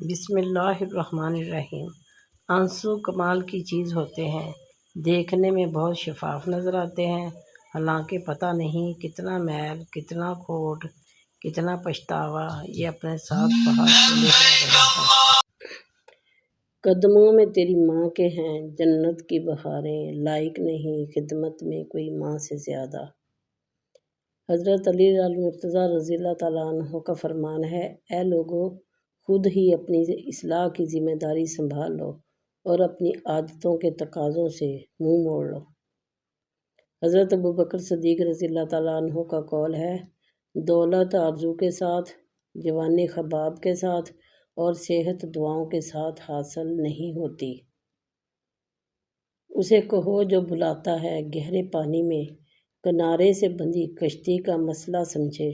بسم اللہ الرحمن الرحیم۔ آنسو کمال کی چیز ہوتے ہیں، دیکھنے میں بہت شفاف نظر آتے ہیں، حالانکہ پتہ نہیں کتنا میل، کتنا کھوٹ، کتنا پچھتاوا یہ اپنے ساتھ بہا کے لے جا رہے ہیں۔ قدموں میں تیری ماں کے ہیں جنت کی بہاریں، لائق نہیں خدمت میں کوئی ماں سے زیادہ۔ حضرت علی المرتضیٰ رضی اللہ تعالیٰ عنہ کا فرمان ہے، اے لوگو، خود ہی اپنی اصلاح کی ذمہ داری سنبھال لو اور اپنی عادتوں کے تقاضوں سے منہ موڑ لو۔ حضرت ابوبکر صدیق رضی اللہ تعالیٰ عنہ کا قول ہے، دولت آرزو کے ساتھ، جوانی خباب کے ساتھ اور صحت دعاؤں کے ساتھ حاصل نہیں ہوتی۔ اسے کہو جو بلاتا ہے گہرے پانی میں، کنارے سے بندھی کشتی کا مسئلہ سمجھے۔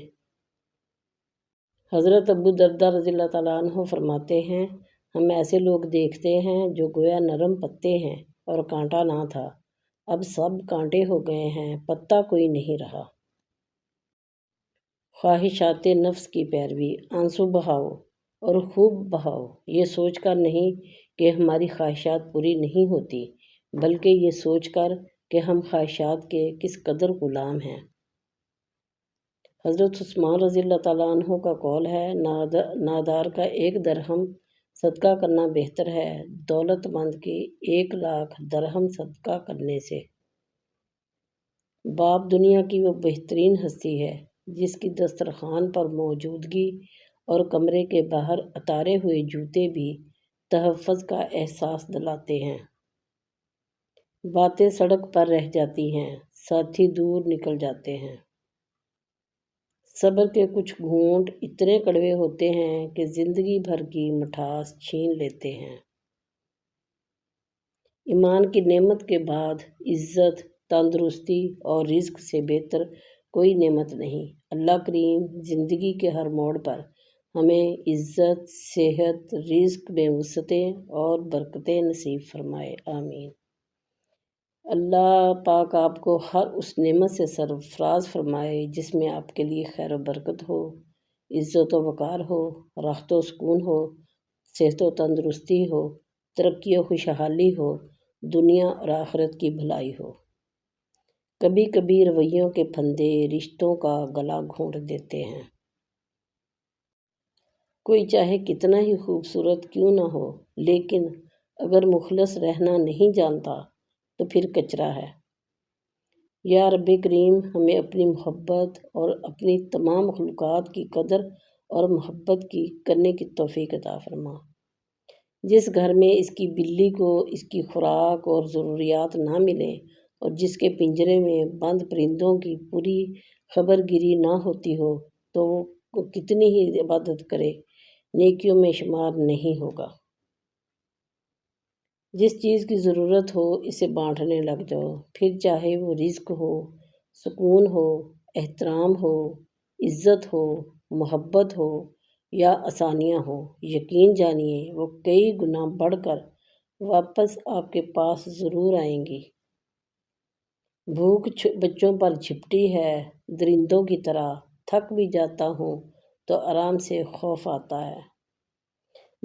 حضرت ابو درداء رضی اللہ تعالیٰ عنہ فرماتے ہیں، ہم ایسے لوگ دیکھتے ہیں جو گویا نرم پتے ہیں اور کانٹا نہ تھا، اب سب کانٹے ہو گئے ہیں، پتا کوئی نہیں رہا۔ خواہشات نفس کی پیروی، آنسو بہاؤ اور خوب بہاؤ، یہ سوچ کر نہیں کہ ہماری خواہشات پوری نہیں ہوتی، بلکہ یہ سوچ کر کہ ہم خواہشات کے کس قدر غلام ہیں۔ حضرت عثمان رضی اللہ تعالیٰ عنہ کا قول ہے، نادار کا 1 درہم صدقہ کرنا بہتر ہے دولت مند کی 1,00,000 درہم صدقہ کرنے سے۔ باپ دنیا کی وہ بہترین ہستی ہے جس کی دسترخوان پر موجودگی اور کمرے کے باہر اتارے ہوئے جوتے بھی تحفظ کا احساس دلاتے ہیں۔ باتیں سڑک پر رہ جاتی ہیں، ساتھی دور نکل جاتے ہیں۔ صبر کے کچھ گھونٹ اتنے کڑوے ہوتے ہیں کہ زندگی بھر کی مٹھاس چھین لیتے ہیں۔ ایمان کی نعمت کے بعد عزت، تندرستی اور رزق سے بہتر کوئی نعمت نہیں۔ اللہ کریم زندگی کے ہر موڑ پر ہمیں عزت، صحت، رزق میں وسعتیں اور برکتیں نصیب فرمائے، آمین۔ اللہ پاک آپ کو ہر اس نعمت سے سرفراز فرمائے جس میں آپ کے لیے خیر و برکت ہو، عزت و وقار ہو، راحت و سکون ہو، صحت و تندرستی ہو، ترقی و خوشحالی ہو، دنیا اور آخرت کی بھلائی ہو۔ کبھی کبھی رویوں کے پھندے رشتوں کا گلا گھونٹ دیتے ہیں۔ کوئی چاہے کتنا ہی خوبصورت کیوں نہ ہو، لیکن اگر مخلص رہنا نہیں جانتا تو پھر کچرا ہے۔ یا رب کریم ہمیں اپنی محبت اور اپنی تمام مخلوقات کی قدر اور محبت کرنے کی توفیق عطا فرما۔ جس گھر میں اس کی بلی کو اس کی خوراک اور ضروریات نہ ملیں اور جس کے پنجرے میں بند پرندوں کی پوری خبر گیری نہ ہوتی ہو تو وہ کتنی ہی عبادت کرے، نیکیوں میں شمار نہیں ہوگا۔ جس چیز کی ضرورت ہو اسے بانٹنے لگ جاؤ، پھر چاہے وہ رزق ہو، سکون ہو، احترام ہو، عزت ہو، محبت ہو یا آسانیاں ہوں، یقین جانیے وہ کئی گنا بڑھ کر واپس آپ کے پاس ضرور آئیں گی۔ بھوک بچوں پر جھپٹی ہے درندوں کی طرح، تھک بھی جاتا ہوں تو آرام سے خوف آتا ہے۔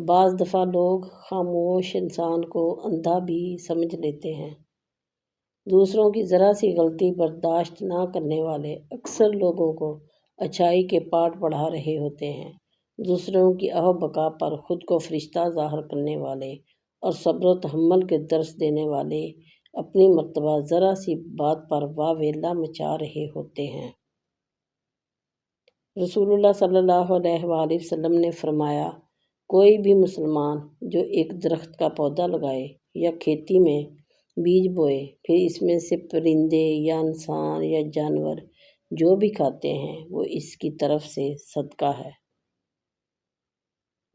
بعض دفعہ لوگ خاموش انسان کو اندھا بھی سمجھ لیتے ہیں۔ دوسروں کی ذرا سی غلطی برداشت نہ کرنے والے اکثر لوگوں کو اچھائی کے پاٹھ پڑھا رہے ہوتے ہیں۔ دوسروں کی آہ و بکا پر خود کو فرشتہ ظاہر کرنے والے اور صبر و تحمل کے درس دینے والے اپنی مرتبہ ذرا سی بات پر واویلا مچا رہے ہوتے ہیں۔ رسول اللہ صلی اللہ علیہ وآلہ وسلم نے فرمایا، کوئی بھی مسلمان جو ایک درخت کا پودا لگائے یا کھیتی میں بیج بوئے، پھر اس میں سے پرندے یا انسان یا جانور جو بھی کھاتے ہیں وہ اس کی طرف سے صدقہ ہے۔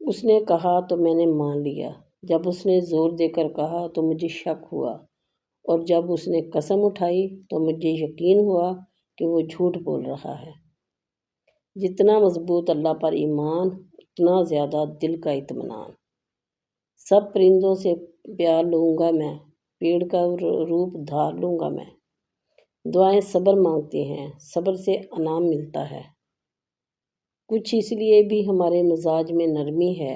اس نے کہا تو میں نے مان لیا، جب اس نے زور دے کر کہا تو مجھے شک ہوا، اور جب اس نے قسم اٹھائی تو مجھے یقین ہوا کہ وہ جھوٹ بول رہا ہے۔ جتنا مضبوط اللہ پر ایمان، اتنا زیادہ دل کا اطمینان۔ سب پرندوں سے پیار لوں گا میں، پیڑ کا روپ دھار لوں گا میں۔ دعائیں صبر مانگتی ہیں، صبر سے انعام ملتا ہے۔ کچھ اس لیے بھی ہمارے مزاج میں نرمی ہے،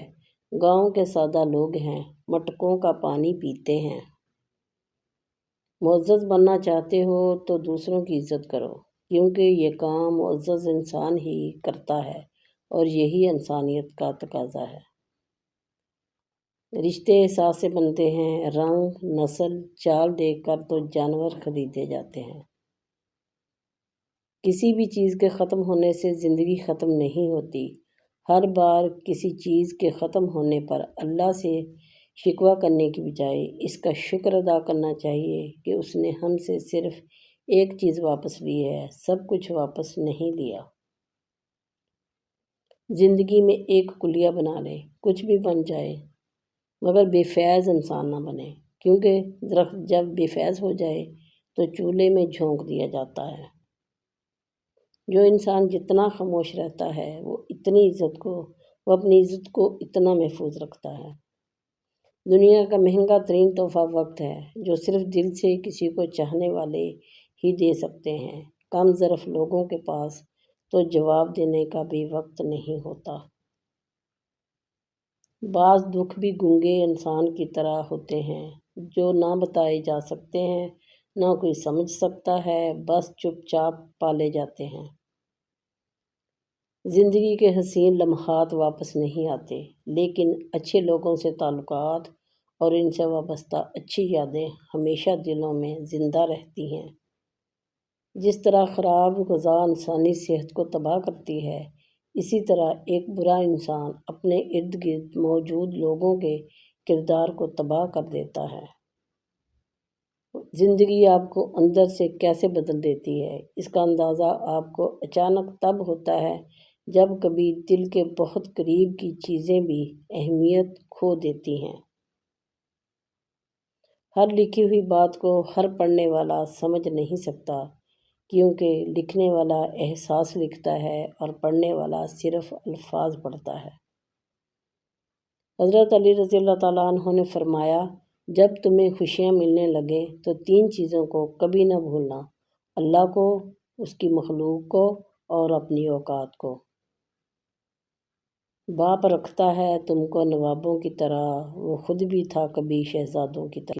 گاؤں کے سادہ لوگ ہیں، مٹکوں کا پانی پیتے ہیں۔ معزز بننا چاہتے ہو تو دوسروں کی عزت کرو، کیونکہ یہ کام معزز انسان ہی کرتا ہے اور یہی انسانیت کا تقاضا ہے۔ رشتے احساس سے بنتے ہیں، رنگ، نسل، چال دیکھ کر تو جانور خریدے جاتے ہیں۔ کسی بھی چیز کے ختم ہونے سے زندگی ختم نہیں ہوتی۔ ہر بار کسی چیز کے ختم ہونے پر اللہ سے شکوہ کرنے کی بجائے اس کا شکر ادا کرنا چاہیے کہ اس نے ہم سے صرف ایک چیز واپس لی ہے، سب کچھ واپس نہیں لیا۔ زندگی میں ایک کلیہ بنا لے، کچھ بھی بن جائے، مگر بے فیض انسان نہ بنے، کیونکہ درخت جب بے فیض ہو جائے تو چولہے میں جھونک دیا جاتا ہے۔ جو انسان جتنا خاموش رہتا ہے وہ اپنی عزت کو اتنا محفوظ رکھتا ہے۔ دنیا کا مہنگا ترین تحفہ وقت ہے، جو صرف دل سے کسی کو چاہنے والے ہی دے سکتے ہیں۔ کم ظرف لوگوں کے پاس تو جواب دینے کا بھی وقت نہیں ہوتا۔ بعض دکھ بھی گونگے انسان کی طرح ہوتے ہیں، جو نہ بتائے جا سکتے ہیں، نہ کوئی سمجھ سکتا ہے، بس چپ چاپ پالے جاتے ہیں۔ زندگی کے حسین لمحات واپس نہیں آتے، لیکن اچھے لوگوں سے تعلقات اور ان سے وابستہ اچھی یادیں ہمیشہ دلوں میں زندہ رہتی ہیں۔ جس طرح خراب غذا انسانی صحت کو تباہ کرتی ہے، اسی طرح ایک برا انسان اپنے ارد گرد موجود لوگوں کے کردار کو تباہ کر دیتا ہے۔ زندگی آپ کو اندر سے کیسے بدل دیتی ہے، اس کا اندازہ آپ کو اچانک تب ہوتا ہے جب کبھی دل کے بہت قریب کی چیزیں بھی اہمیت کھو دیتی ہیں۔ ہر لکھی ہوئی بات کو ہر پڑھنے والا سمجھ نہیں سکتا، کیونکہ لکھنے والا احساس لکھتا ہے اور پڑھنے والا صرف الفاظ پڑھتا ہے۔ حضرت علی رضی اللہ تعالیٰ عنہ نے فرمایا، جب تمہیں خوشیاں ملنے لگیں تو 3 چیزوں کو کبھی نہ بھولنا: اللہ کو، اس کی مخلوق کو اور اپنی اوقات کو۔ باپ رکھتا ہے تم کو نوابوں کی طرح، وہ خود بھی تھا کبھی شہزادوں کی طرح۔